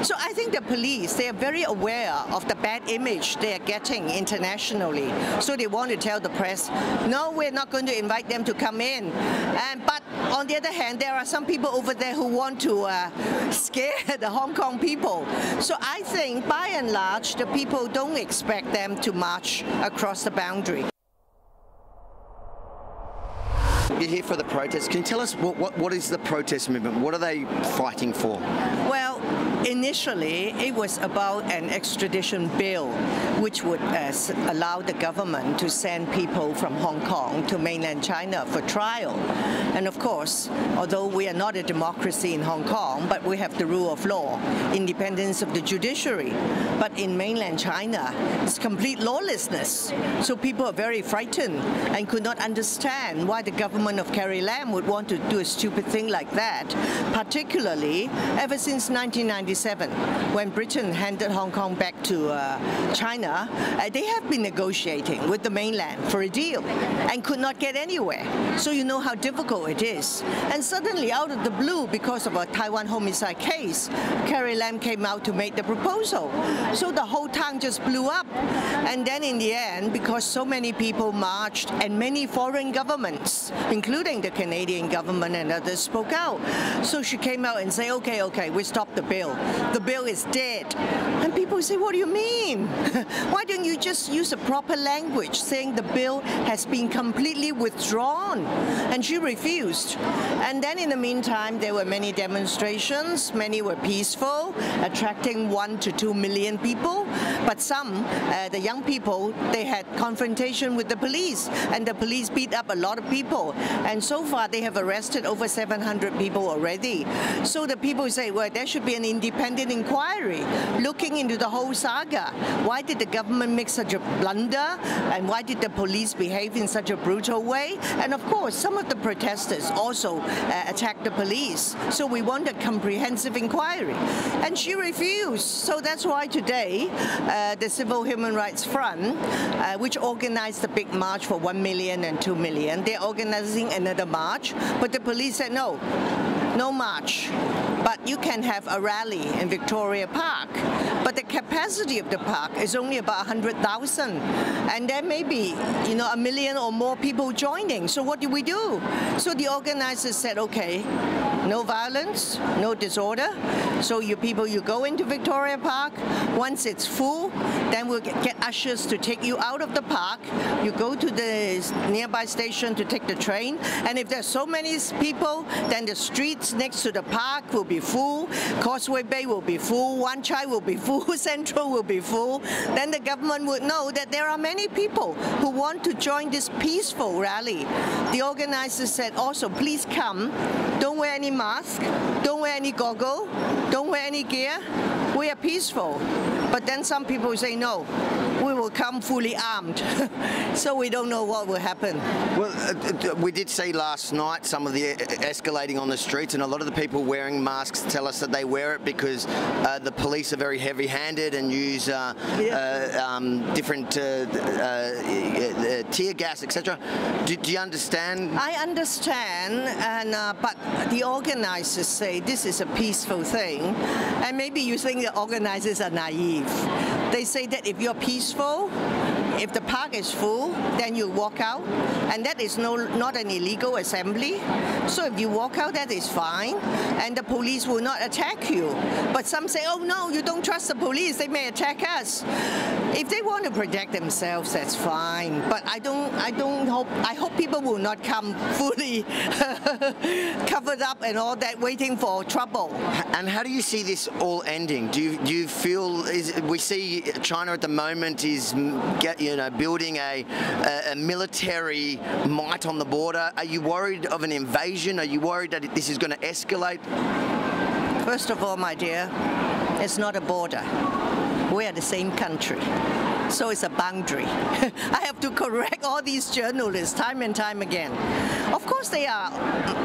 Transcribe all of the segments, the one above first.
So I think the police, they are very aware of the bad image they are getting internationally. So they want to tell the press, no, we're not going to invite them to come in. But on the other hand, there are some people over there who want to scare the Hong Kong people. So I think, by and large, the people don't expect them to march across the boundary. You're here for the protest. Can you tell us what is the protest movement? What are they fighting for? Well, initially, it was about an extradition bill which would allow the government to send people from Hong Kong to mainland China for trial. And of course, although we are not a democracy in Hong Kong, but we have the rule of law, independence of the judiciary. But in mainland China, it's complete lawlessness. So people are very frightened and could not understand why the government of Carrie Lam would want to do a stupid thing like that, particularly ever since 1997, when Britain handed Hong Kong back to China. They have been negotiating with the mainland for a deal and could not get anywhere. So you know how difficult it is. And suddenly, out of the blue, because of a Taiwan homicide case, Carrie Lam came out to make the proposal. So the whole town just blew up. And then in the end, because so many people marched and many foreign governments, including the Canadian government and others, spoke out. So she came out and said, okay, we stopped the bill. The bill is dead. And people say, what do you mean? Why don't you just use a proper language saying the bill has been completely withdrawn? And she refused. And then in the meantime, there were many demonstrations. Many were peaceful, attracting 1 to 2 million people. But some, the young people, they had confrontation with the police. And the police beat up a lot of people. And so far, they have arrested over 700 people already. So the people say, well, there should be an independent inquiry looking into the whole saga. Why did the government make such a blunder? And why did the police behave in such a brutal way? And of course, some of the protesters also attacked the police. So we want a comprehensive inquiry. And she refused. So that's why today, the Civil Human Rights Front, which organized the big march for 1 million and 2 million, they're organizing another march. But the police said, no march. But you can have a rally in Victoria Park. But the capacity of the park is only about 100,000. And there may be, 1 million or more people joining. So what do we do? So the organizers said, okay, no violence, no disorder. So you people, you go into Victoria Park. Once it's full, then we'll get ushers to take you out of the park. You go to the nearby station to take the train. And if there's so many people, then the streets next to the park will be full. Causeway Bay will be full. Wan Chai will be full. Central will be full. Then the government would know that there are many people who want to join this peaceful rally. The organizers said also, please come. Don't wear any mask. Don't wear any goggle. Don't wear any gear. We are peaceful. But then some people say, no, we will come fully armed. So we don't know what will happen. Well, we did see last night some of the escalating on the streets, and a lot of the people wearing masks tell us that they wear it because the police are very heavy-handed and use different tear gas, etc. Do you understand? I understand, but the organizers say this is a peaceful thing, and maybe you think the organizers are naive. They say that if you're peaceful, if the park is full, then you walk out, and that is not an illegal assembly. So if you walk out, that is fine, and the police will not attack you. But some say, oh no, you don't trust the police, they may attack us. If they want to protect themselves, that's fine. But I hope people will not come fully covered up and all that, waiting for trouble. And how do you see this all ending? Do you feel, we see China at the moment is building a military might on the border. Are you worried of an invasion? Are you worried that this is going to escalate? First of all, my dear, it's not a border. We are the same country. So it's a boundary. I have to correct all these journalists time and time again. Of course, they are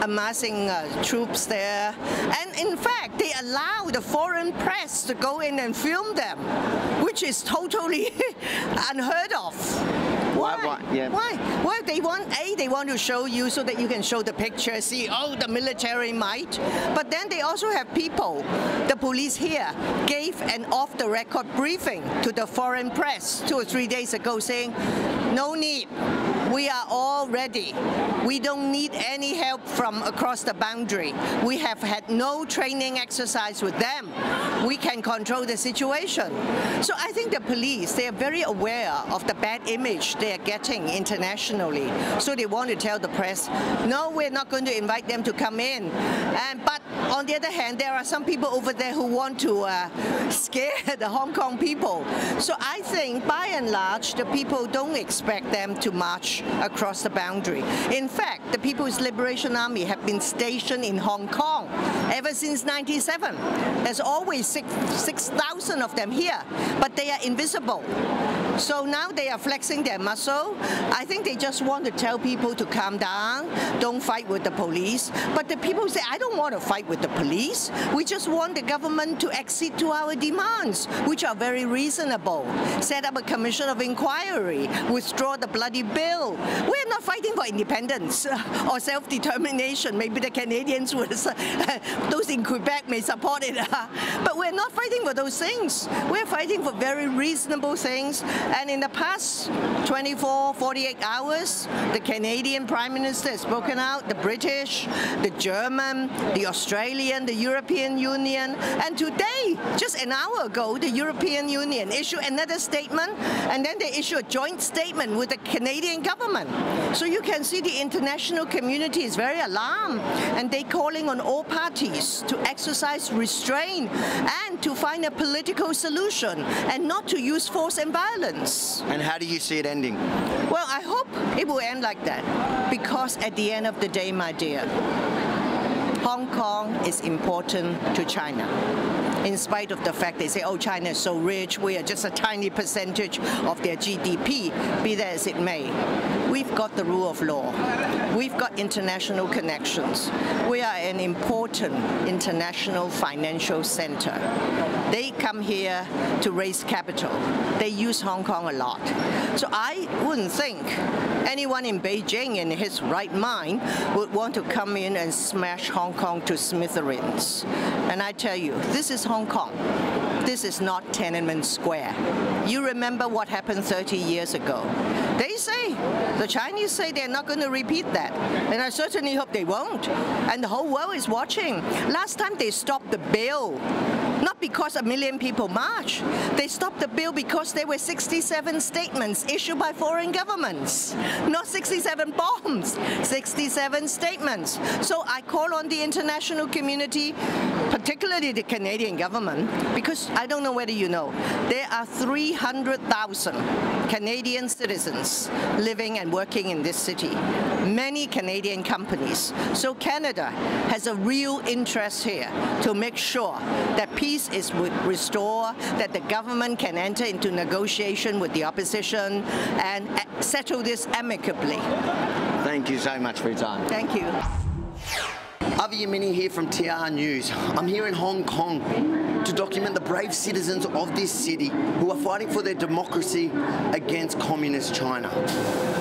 amassing troops there. And in fact, they allow the foreign press to go in and film them, which is totally unheard of. Why? Yeah. Why? Well, they want to show you so that you can show the picture, see, oh, the military might. But then they also have people. The police here gave an off-the-record briefing to the foreign press 2 or 3 days ago saying, no need. We are all ready. We don't need any help from across the boundary. We have had no training exercise with them. We can control the situation. So I think the police, they are very aware of the bad image they are getting internationally. So they want to tell the press, no, we're not going to invite them to come in. But on the other hand, there are some people over there who want to scare the Hong Kong people. So I think, by and large, the people don't expect them to march across the boundary. In fact, the People's Liberation Army have been stationed in Hong Kong ever since '97. There's always 6,000 of them here, but they are invisible. So now they are flexing their muscle. I think they just want to tell people to calm down, don't fight with the police. But the people say, I don't want to fight with the police. We just want the government to accede to our demands, which are very reasonable. Set up a commission of inquiry, withdraw the bloody bill. We're not fighting for independence or self-determination. Maybe the Canadians, those in Quebec may support it. But we're not fighting for those things. We're fighting for very reasonable things. And in the past 24, 48 hours, the Canadian Prime Minister has spoken out, the British, the German, the Australian, the European Union. And today, just an hour ago, the European Union issued another statement, and then they issued a joint statement with the Canadian government. So you can see the international community is very alarmed, and they're calling on all parties to exercise restraint and to find a political solution and not to use force and violence. And how do you see it ending? Well, I hope it will end like that, because at the end of the day, my dear, Hong Kong is important to China. In spite of the fact they say, oh, China is so rich, we are just a tiny percentage of their GDP, be that as it may. We've got the rule of law. We've got international connections. We are an important international financial center. They come here to raise capital. They use Hong Kong a lot. So I wouldn't think anyone in Beijing in his right mind would want to come in and smash Hong Kong to smithereens. And I tell you, this is Hong Kong. This is not Tiananmen Square. You remember what happened 30 years ago. They say, the Chinese say they're not going to repeat that. And I certainly hope they won't. And the whole world is watching. Last time they stopped the bill, not because 1 million people marched. They stopped the bill because there were 67 statements issued by foreign governments. Not 67 bombs, 67 statements. So I call on the international community, particularly the Canadian government, because I don't know whether you know, there are 300,000 Canadian citizens living and working in this city. Many Canadian companies. So Canada has a real interest here to make sure that peace is restored, that the government can enter into negotiation with the opposition and settle this amicably. Thank you so much for your time. Thank you. Avi Yemini here from TR News. I'm here in Hong Kong to document the brave citizens of this city who are fighting for their democracy against communist China.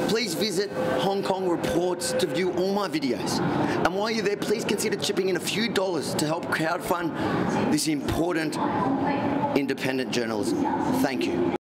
Please visit Hong Kong Reports to view all my videos. And while you're there, please consider chipping in a few dollars to help crowdfund this important independent journalism. Thank you.